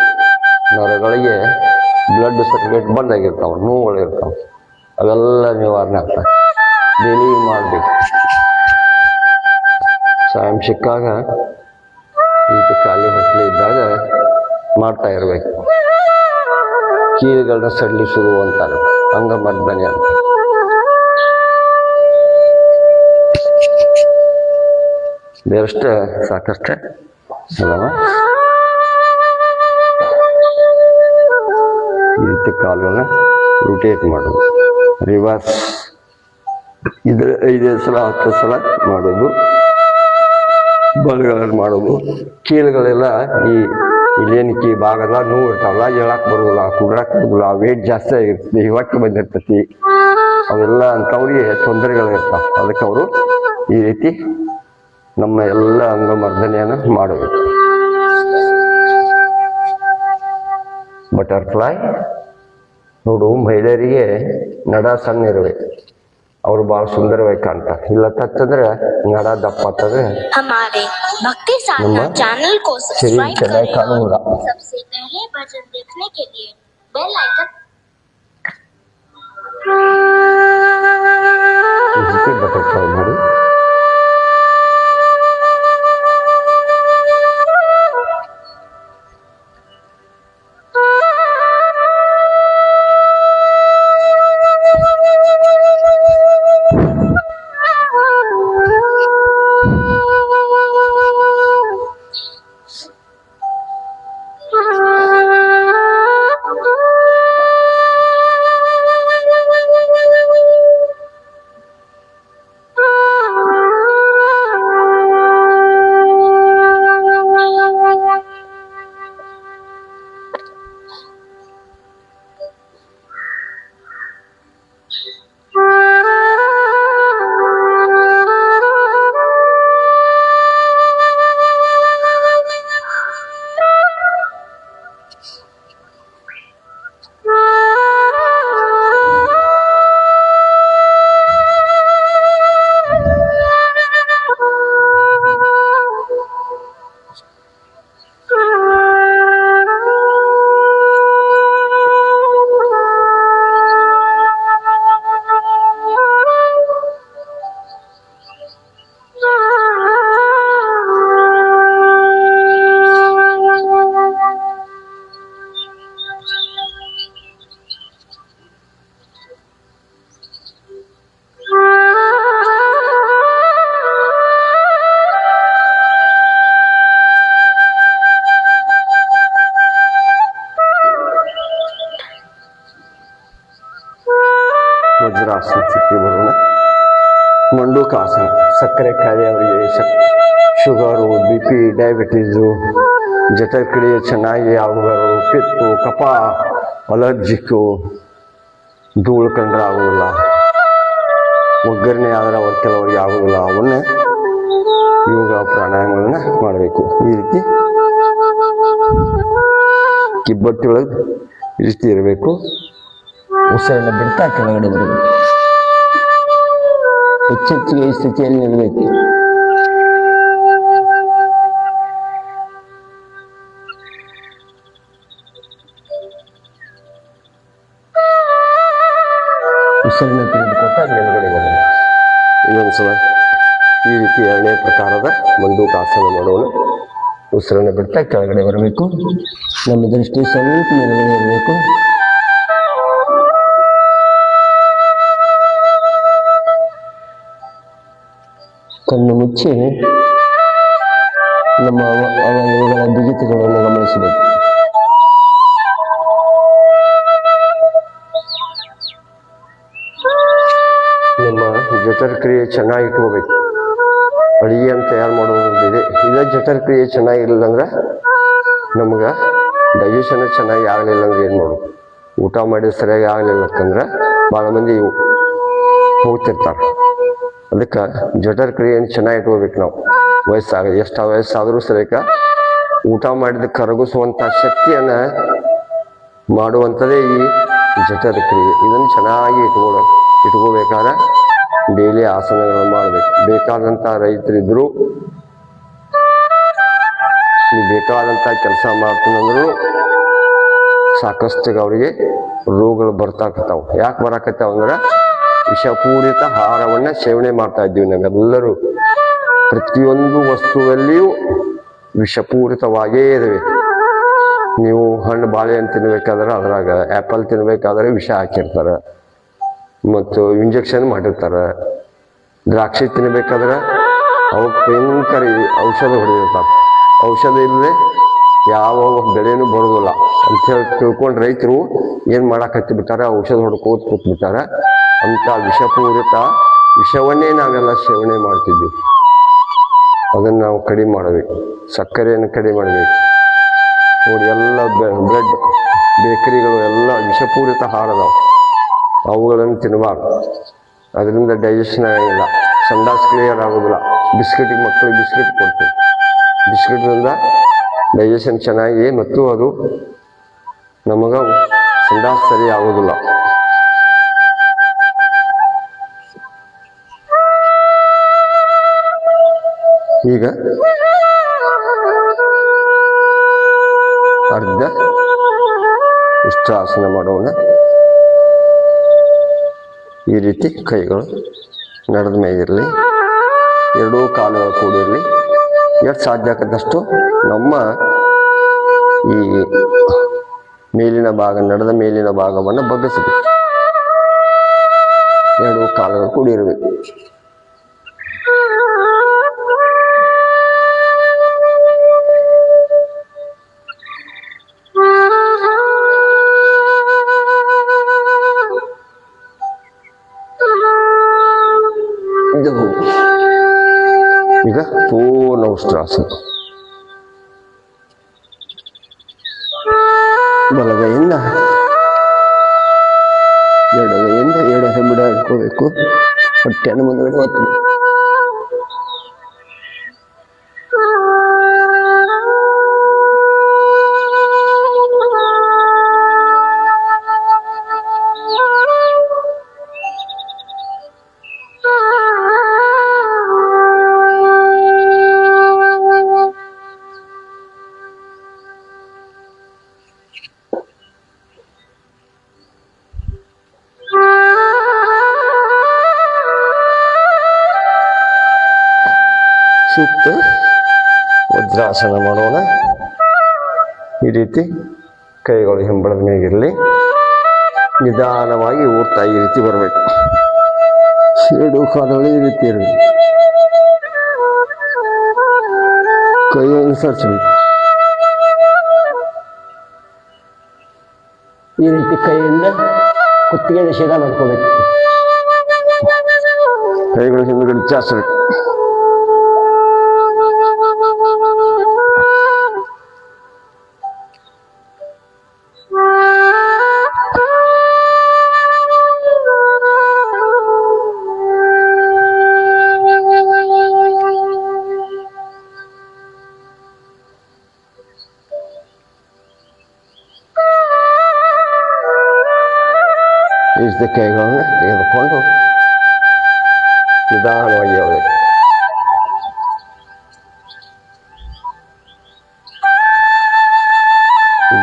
Speaker 2: ನರಗಳಿಗೆ ಬ್ಲಡ್ ಸರ್ಕ್ಯುಲೇಟ್ ಬಂದಾಗಿರ್ತಾವೆ, ನೋವುಗಳಿರ್ತಾವೆ. ಅವೆಲ್ಲ ನಿವಾರಣೆ ಆಗ್ತವೆ. ಡೈಲಿ ಮಾಡಬೇಕು. ಸಾಯಂ ಸಿಕ್ಕಾಗ ಇದು ಖಾಲಿ ಹೊಟ್ಟೆ ಇದ್ದಾಗ ಮಾಡ್ತಾ ಇರಬೇಕು. ಕೀಲುಗಳನ್ನ ಸಡಿಲಿಸುವುದು ಅಂತಾರೆ, ಅಂಗಮರ್ದನೆ ಅಂತ. ಬೇರಷ್ಟೇ ಸಾಕಷ್ಟೇ ಅಲ್ಲವ. ಈ ರೀತಿ ಕಾಲುಗಳನ್ನ ರೊಟೇಟ್ ಮಾಡೋದು, ರಿವರ್ಸ್. ಇದ್ರ 5 ಸಲ 10 ಸಲ ಮಾಡೋದು. ಬಲಗಳನ್ನು ಮಾಡೋದು. ಕೀಲುಗಳೆಲ್ಲ ಇಲ್ಲೇನಕ್ಕೆ ಈ ಭಾಗದ ನೋವು ಇರ್ತಾವಲ್ಲ, ಹೇಳಕ್ ಬರೋದಿಲ್ಲ, ಕುಡ್ರಕ್ ಬರೋದಿಲ್ಲ, ವೇಟ್ ಜಾಸ್ತಿ ಆಗಿರ್ತದೆ, ಹೊಟ್ಟೆ ಬಂದಿರ್ತೈತಿ, ಅವೆಲ್ಲ ಅಂಥವ್ರಿಗೆ ತೊಂದರೆಗಳಿರ್ತಾವ. ಅದಕ್ಕೆ ಅವರು ಈ ರೀತಿ ನಮ್ಮ ಎಲ್ಲ ಅಂಗಮರ್ದನೆಯನ್ನು ಮಾಡಬೇಕು. ಬಟರ್ಫ್ಲೈ ನೋಡು, ಮಹಿಳೆಯರಿಗೆ ನಡ ಸಣ್ಣ ಇರಬೇಕು, ಅವ್ರು ಬಹಳ ಸುಂದರವಾಗಿ ಕಾಣ್ತಾರೆ. ಇಲ್ಲ ತತ್ತಂದ್ರೆ ನಡ ದಪ್ಪ ಅಂತಂದ್ರೆ
Speaker 5: हमारे भक्ति
Speaker 2: ನಮ್ಮ
Speaker 5: साधना चैनल को
Speaker 2: ಶರೀರ
Speaker 5: सब्सक्राइब
Speaker 2: ಚೆನ್ನಾಗಿ
Speaker 5: करें
Speaker 2: ಕಾಣುವುದಿಲ್ಲ.
Speaker 5: और सबसे पहले भजन देखने के लिए बेल आइकन
Speaker 2: ಈ ರೀತಿ ಬಟರ್ಫ್ಲೈ ಮಾಡಿ. ವಜ್ರಾಸನಕ್ಕೆ ಬರೋಣ. ಮಂಡೂಕಾಸನ, ಸಕ್ಕರೆ ಕಾಯಿಲೆ ಅವರಿಗೆ, ಶುಗರು, BP, ಡಯಾಬಿಟೀಸು, ಜಠರಕ್ರಿಯೆ ಚೆನ್ನಾಗಿ ಆಗುವರು, ಪಿತ್ತು, ಕಫ, ಅಲರ್ಜಿಕ್ಕು, ಧೂಳು ಕಂಡ್ರೆ ಆಗೋದಿಲ್ಲ, ಒಗ್ಗರಣೆ ಆದರೆ ಅವ್ರು ಕೆಲವರಿಗೆ ಆಗೋದಿಲ್ಲ. ಅವನ್ನೇ ಯೋಗ ಪ್ರಾಣಾಯಾಮಗಳನ್ನ ಮಾಡಬೇಕು. ಈ ರೀತಿ ಕಿಬ್ಬಟ್ಟಿ ಒಳಗೆ ಈ ರೀತಿ ಇರಬೇಕು. ಉಸಿರನ್ನು ಬಿಡ್ತಾ ಕೆಳಗಡೆ ಬರಬೇಕು. ಎಚ್ಚೆತ್ತಿಗೆ ಈ ಸ್ಥಿತಿಯಲ್ಲಿ ನಿಲ್ಲಬೇಕು. ಉಸಿರನ್ನು ತೆಗೆದುಕೊಟ್ಟ ಮೇಲ್ಗಡೆ ಬರಬೇಕು. ಇನ್ನೊಂದ್ಸಲ ಈ ರೀತಿ 2ನೇ ಪ್ರಕಾರದ ಮಂಡೂಕಾಸನ ಮಾಡೋಣ. ಉಸಿರನ್ನು ಬಿಡ್ತಾ ಕೆಳಗಡೆ ಬರಬೇಕು. ನಮ್ಮ ದೃಷ್ಟಿ ಸ್ವಲ್ಪ ಮೇಲ್ಗಡೆ ಇರಬೇಕು. ಕಣ್ಣು ಮುಚ್ಚಿ ನಮ್ಮ ಅವಯವಗಳ ಬಿಗಿತಗಳನ್ನು ಗಮನಿಸಬೇಕು. ನಮ್ಮ ಜಠರಕ್ರಿಯೆ ಚೆನ್ನಾಗಿ ಇಟ್ಕೋಬೇಕು. ಅಡಿಗೆಯನ್ನು ತಯಾರು ಮಾಡೋದಿದೆ. ಇದೇ ಜಠರಕ್ರಿಯೆ ಚೆನ್ನಾಗಿರಲಿಲ್ಲ ಅಂದ್ರೆ ನಮ್ಗೆ ಡೈಜೆಷನ್ ಚೆನ್ನಾಗಿ ಆಗಲಿಲ್ಲ ಅಂದ್ರೆ ಏನು ಮಾಡೋದು? ಊಟ ಮಾಡಿ ಸರಿಯಾಗಿ ಆಗಲಿಲ್ಲ ಅಂತಂದ್ರೆ ಭಾಳ ಮಂದಿ ಹೋಗ್ತಿರ್ತಾರೆ. ಅದಕ್ಕೆ ಜಠರಕ್ರಿಯೆಯನ್ನು ಚೆನ್ನಾಗಿ ಇಟ್ಕೋಬೇಕು. ನಾವು ಎಷ್ಟು ವಯಸ್ಸಾದರೂ ಸರಿಕ ಊಟ ಮಾಡಿದ ಕರಗಿಸುವಂಥ ಶಕ್ತಿಯನ್ನು ಮಾಡುವಂಥದ್ದೇ ಈ ಜಠರಕ್ರಿಯೆ. ಇದನ್ನು ಚೆನ್ನಾಗಿ ಇಟ್ಕೋಬೇಕಾದ್ರೆ ಡೈಲಿ ಆಸನಗಳನ್ನು ಮಾಡಬೇಕು. ಬೇಕಾದಂಥ ರೈತರಿದ್ರು, ನೀವು ಬೇಕಾದಂಥ ಕೆಲಸ ಮಾಡ್ತೀನಂದ್ರು ಸಾಕಷ್ಟು ಅವರಿಗೆ ರೋಗಗಳು ಬರ್ತಾಕತ್ತಾವ. ಯಾಕೆ ಬರಾಕತ್ತಾವ ಅಂದ್ರೆ ವಿಷಪೂರಿತ ಆಹಾರವನ್ನ ಸೇವನೆ ಮಾಡ್ತಾ ಇದ್ದೀವಿ ನಾವೆಲ್ಲರೂ. ಪ್ರತಿಯೊಂದು ವಸ್ತುವಲ್ಲಿಯೂ ವಿಷಪೂರಿತವಾಗೇ ಇದಾವೆ. ನೀವು ಹಣ್ಣು ಬಾಳೆಹಣ್ಣು ತಿನ್ಬೇಕಾದ್ರೆ ಅದ್ರಾಗ ಆ್ಯಪಲ್ ತಿನ್ಬೇಕಾದ್ರೆ ವಿಷ ಹಾಕಿರ್ತಾರೆ ಮತ್ತು ಇಂಜೆಕ್ಷನ್ ಮಾಡಿರ್ತಾರೆ. ದ್ರಾಕ್ಷಿ ತಿನ್ಬೇಕಾದ್ರೆ ಅವಕ್ಕೆ ಭಯಂಕರ ಔಷಧ ಹೊಡೆದಿರ್ತಾರೆ. ಔಷಧ ಇಲ್ಲದೆ ಯಾವ ಬೆಳೆನೂ ಬರೋದಿಲ್ಲ ಅಂಥೇಳಿ ತಿಳ್ಕೊಂಡು ರೈತರು ಏನು ಮಾಡಾಕತ್ತಿ ಬಿಟ್ಟಾರೆ, ಔಷಧ ಹೊಡ್ಕೋತ ಕೂತ್ಬಿಟ್ಟಾರೆ. ಅಂಥ ವಿಷಪೂರಿತ ವಿಷವನ್ನೇ ನಾವೆಲ್ಲ ಸೇವನೆ ಮಾಡ್ತಿದ್ವಿ. ಅದನ್ನು ನಾವು ಕಡಿಮೆ ಮಾಡಬೇಕು. ಸಕ್ಕರೆಯನ್ನು ಕಡಿಮೆ ಮಾಡಬೇಕು. ನೋಡಿ, ಎಲ್ಲ ಬ್ರೆಡ್ ಬೇಕರಿಗಳು ಎಲ್ಲ ವಿಷಪೂರಿತ ಆಹಾರ ಅದಾವೆ. ಅವುಗಳನ್ನು ತಿನ್ನಬಾರ್ದು. ಅದರಿಂದ ಡೈಜೆಷನ್ ಆಗಿಲ್ಲ, ಸಂಡಾಸ್ ಕ್ಲಿಯರ್ ಆಗೋದಿಲ್ಲ. ಬಿಸ್ಕೆಟಿಗೆ ಮಕ್ಕಳಿಗೆ ಬಿಸ್ಕೆಟ್ ಕೊಡ್ತೀವಿ. ಬಿಸ್ಕೆಟ್ನಿಂದ ಡೈಜೆಷನ್ ಚೆನ್ನಾಗಿ ಮತ್ತು ಅದು ನಮಗೆ ಸಂಡಾಸ್ ಸರಿ ಆಗೋದಿಲ್ಲ. ಈಗ ಅರ್ಧ ಉಷ್ಟ್ರಾಸನ ಮಾಡೋಣ. ಈ ರೀತಿ ಕೈಗಳು ನಡೆದ ಮೇಗಿರಲಿ, ಎರಡೂ ಕಾಲುಗಳು ಕೂಡಿರಲಿ. ಎಷ್ಟು ಸಾಧ್ಯ ಆಗತ್ತಷ್ಟು ನಮ್ಮ ಈ ಮೇಲಿನ ಭಾಗ, ನಡೆದ ಮೇಲಿನ ಭಾಗವನ್ನು ಬಗ್ಗಿಸಬೇಕು. ಎರಡೂ ಕಾಲುಗಳು ಕೂಡಿರಬೇಕು. ಈಗ ಪೂರ್ಣ ಉಷ್ಟ್ರಾಸನ. ಬಲಗೈಯಿಂದ ಎಡಗೈಯಿಂದ ಎಡ ಹೆಬ್ಬೆಡ ಇಟ್ಕೋಬೇಕು. ಹೊಟ್ಟೆಯನ್ನು ಮುಂದಗಡೆ ಒತ್ತು. ಸುತ್ತ ವಜ್ರಾಸನ ಮಾಡೋಣ. ಈ ರೀತಿ ಕೈಗಳು ಹಿಂಬಳದ ಮೇಗಿರಲಿ. ನಿಧಾನವಾಗಿ ಊರ್ತಾ ಈ ರೀತಿ ಬರಬೇಕು. ಎರಡು ಕಾಲುಗಳು ಈ ರೀತಿ ಇರಬೇಕು. ಕೈಯನ್ನು ಸರಿಸಬೇಕು. ಈ ರೀತಿ ಕೈಯಿಂದ ಕುತ್ತಿಗೆ ನಿಷೇಧ ಮಾಡ್ಕೋಬೇಕು. ಕೈಗಳು ಹಿಂದುಗಡೆ ಚಾಚಬೇಕು. ಈಸ್ದ ಕೈಗಳನ್ನು ತೆಗೆದುಕೊಂಡು ನಿಧಾನವಾಗಿ ಹೋಗಬೇಕು.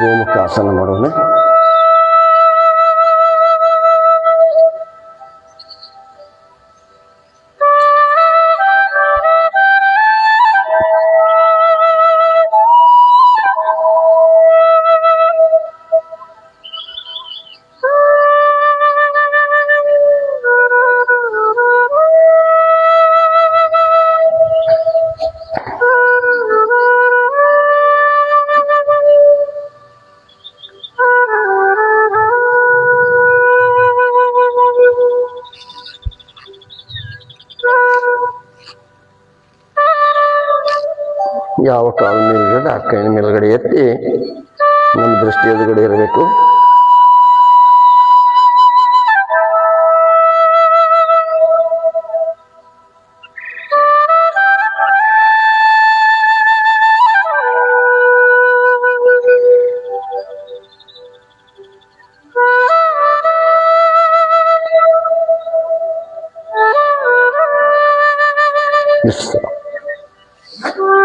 Speaker 2: ಗೋಮುಖಾಸನ ಮಾಡೋಣ. ಯಾವ ಕಾಲು ಮೇಲ್ಗಡೆ ಆ ಕೈ ಮೇಲ್ಗಡೆ ಎತ್ತಿ ನಮ್ಮ ದೃಷ್ಟಿ ಎದುರುಗಡೆ ಇರಬೇಕು.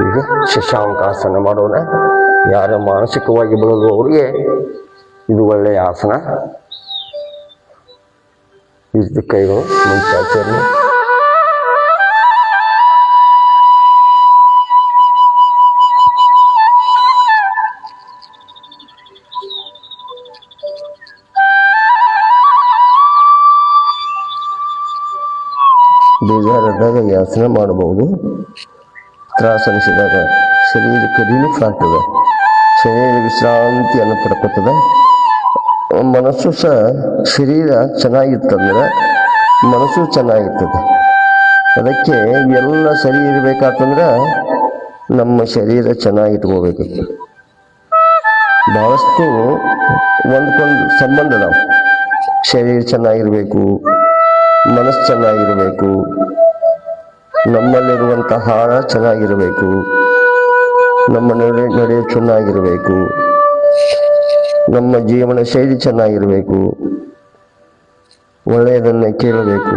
Speaker 2: ಈಗ ಶಶಾಂಕಾಸನ ಮಾಡೋಣ. ಯಾರ ಮಾನಸಿಕವಾಗಿ ಬಳಲುವವರಿಗೆ ಇದು ಒಳ್ಳೆಯ ಆಸನ. ಇದು ಕೈಗಳು ಮುಂಚಾಚರಣೆ. ಬೇಜಾರಾದಾಗ ಈ ಆಸನ ಮಾಡಬಹುದು. ತ್ರಾಸ ಅನಿಸಿದಾಗ ಶರೀರಕ್ಕೆ ರಿಲೀಫ್ ಆಗ್ತದೆ, ಶರೀರ ವಿಶ್ರಾಂತಿಯನ್ನು ಪಡ್ಕೊತದೆ. ಮನಸ್ಸು ಸಹ ಶರೀರ ಚೆನ್ನಾಗಿರ್ತಂದ್ರೆ ಮನಸ್ಸು ಚೆನ್ನಾಗಿರ್ತದೆ. ಅದಕ್ಕೆ ಎಲ್ಲ ಸರಿ ಇರಬೇಕಾತಂದ್ರೆ ನಮ್ಮ ಶರೀರ ಚೆನ್ನಾಗಿಟ್ಕೋಬೇಕು. ಬಹಳಷ್ಟು ಒಂದ್ಕೊಂದು ಸಂಬಂಧ ನಾವು ಶರೀರ ಚೆನ್ನಾಗಿರ್ಬೇಕು, ಮನಸ್ಸು ಚೆನ್ನಾಗಿರಬೇಕು, ನಮ್ಮಲ್ಲಿರುವಂಥ ಆಹಾರ ಚೆನ್ನಾಗಿರಬೇಕು, ನಮ್ಮ ನಡೆ ಚೆನ್ನಾಗಿರಬೇಕು, ನಮ್ಮ ಜೀವನ ಶೈಲಿ ಚೆನ್ನಾಗಿರಬೇಕು, ಒಳ್ಳೆಯದನ್ನು ಕೇಳಬೇಕು.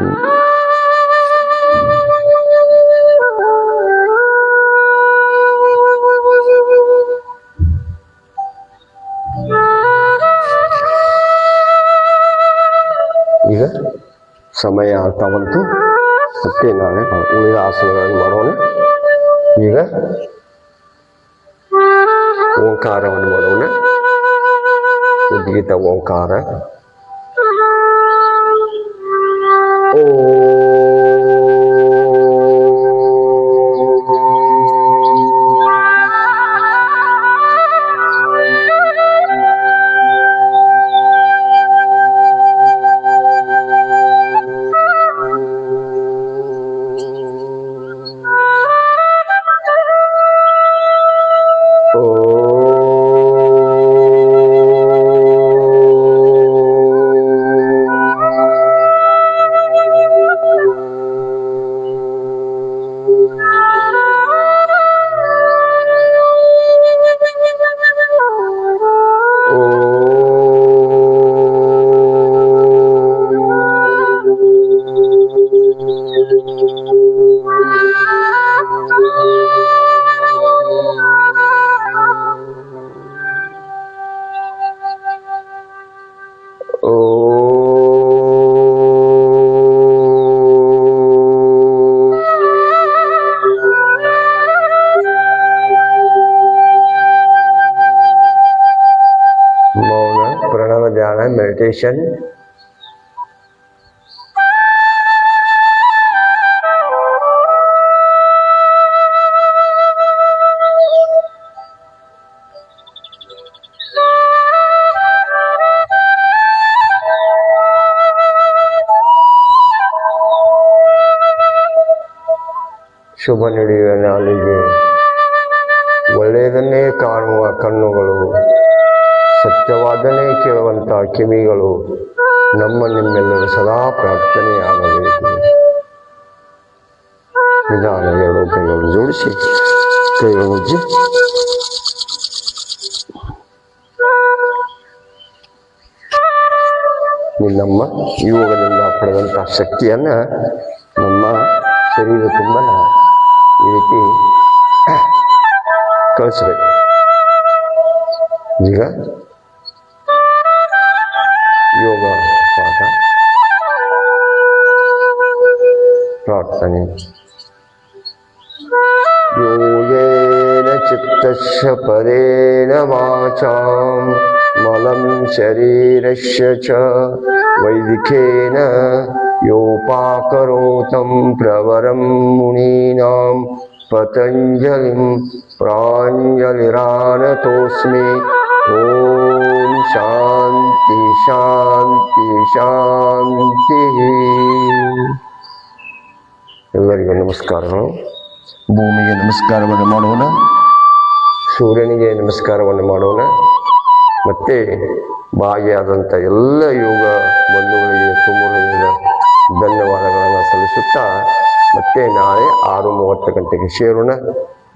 Speaker 2: ಈಗ ಸಮಯ ಆಗ್ತಾ ಬಂತು. ಮತ್ತೆ ನಾಳೆ ಉಳಿದ ಆಸನಗಳನ್ನು ಮಾಡೋಣ. ಈಗ ಓಂಕಾರವನ್ನು ಮಾಡೋಣ. ಉದ್ಗೀತ ಓಂಕಾರ. Meditation. ಶುಭ ನಡೆಯುವ ನಾಲಿಗೆ, ಒಳ್ಳೆಯದನ್ನೇ ಕಾಣುವ ಕಣ್ಣುಗಳು, ಸತ್ಯವಾದನೇ ಕೇಳುವಂಥ ಕಿವಿಗಳು ನಿಮ್ಮೆಲ್ಲರೂ ಸದಾ ಪ್ರಾರ್ಥನೆಯಾಗಬೇಕು. ನಿಧಾನ ಎರಡು ಕೈಗಳನ್ನು ಜೋಡಿಸಿ ಕೈಗಳನ್ನು ಉಜ್ಜಿ ನಮ್ಮ ಯೋಗದಿಂದ ಪಡೆದಂಥ ಶಕ್ತಿಯನ್ನ ನಮ್ಮ ಶರೀರ ತುಂಬ ಈ ರೀತಿ ಕಳಿಸ್ಬೇಕು. ಈಗ ಯೋಗ ಪಾಠ ಪ್ರಾರ್ಥನೆ. ಯೋಗೇನ ಚಿತ್ತಸ್ಯ ಪರೇಣ ವಾಚಾಂ ಮಲಂ ಶರೀರಸ್ಯ ಚ ವೈದಿಕೇನ ಯೋಪಾಕರೋತಂ ಪ್ರವರಂ ಮುನೀನಾಂ ಪತಂಜಲಿಂ ಪ್ರಾಂಜಲಿರಾನತೋಸ್ಮಿ. ಓಂ ಶಾಂತಿ ಶಾಂತಿ ಶಾಂತಿ. ಎಲ್ಲರಿಗೂ ನಮಸ್ಕಾರಗಳು. ಭೂಮಿಗೆ ನಮಸ್ಕಾರವನ್ನು ಮಾಡೋಣ, ಸೂರ್ಯನಿಗೆ ನಮಸ್ಕಾರವನ್ನು ಮಾಡೋಣ. ಮತ್ತೆ ಭಾಗಿಯಾದಂಥ ಎಲ್ಲ ಯೋಗ ಬಂಧುಗಳಿಗೆ ತುಂಬ ಧನ್ಯವಾದಗಳನ್ನು ಸಲ್ಲಿಸುತ್ತಾ ಮತ್ತೆ ನಾಳೆ 6:30 ಗಂಟೆಗೆ ಸೇರೋಣ.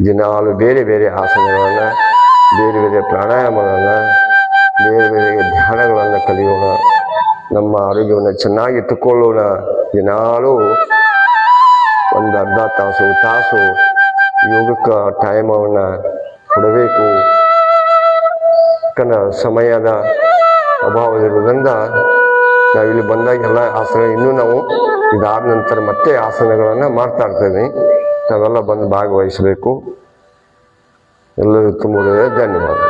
Speaker 2: ದಿನಾಲು ಬೇರೆ ಬೇರೆ ಆಸನಗಳನ್ನು, ಬೇರೆ ಬೇರೆ ಪ್ರಾಣಾಯಾಮಗಳನ್ನು, ಬೇರೆ ಬೇರೆ ಧ್ಯಾನಗಳನ್ನು ಕಲಿಯೋಣ. ನಮ್ಮ ಆರೋಗ್ಯವನ್ನು ಚೆನ್ನಾಗಿಟ್ಟುಕೊಳ್ಳೋಣ. ದಿನಾಲೂ ಒಂದು ಅರ್ಧ ತಾಸು ಯೋಗಕ್ಕೆ ಟೈಮವನ್ನು ಕೊಡಬೇಕು. ಸಮಯದ ಅಭಾವವಿರುವುದರಿಂದ ನಾವಿಲ್ಲಿ ಬಂದಾಗ ಎಲ್ಲ ಆಸನ ಇನ್ನೂ ನಾವು ಇದಾದ ನಂತರ ಮತ್ತೆ ಆಸನಗಳನ್ನು ಮಾಡ್ತಾ ಇರ್ತೇನೆ. ನಾವೆಲ್ಲ ಬಂದು ಭಾಗವಹಿಸಬೇಕು. ಎಲ್ಲರಿಗೂ ತುಂಬ ಧನ್ಯವಾದ.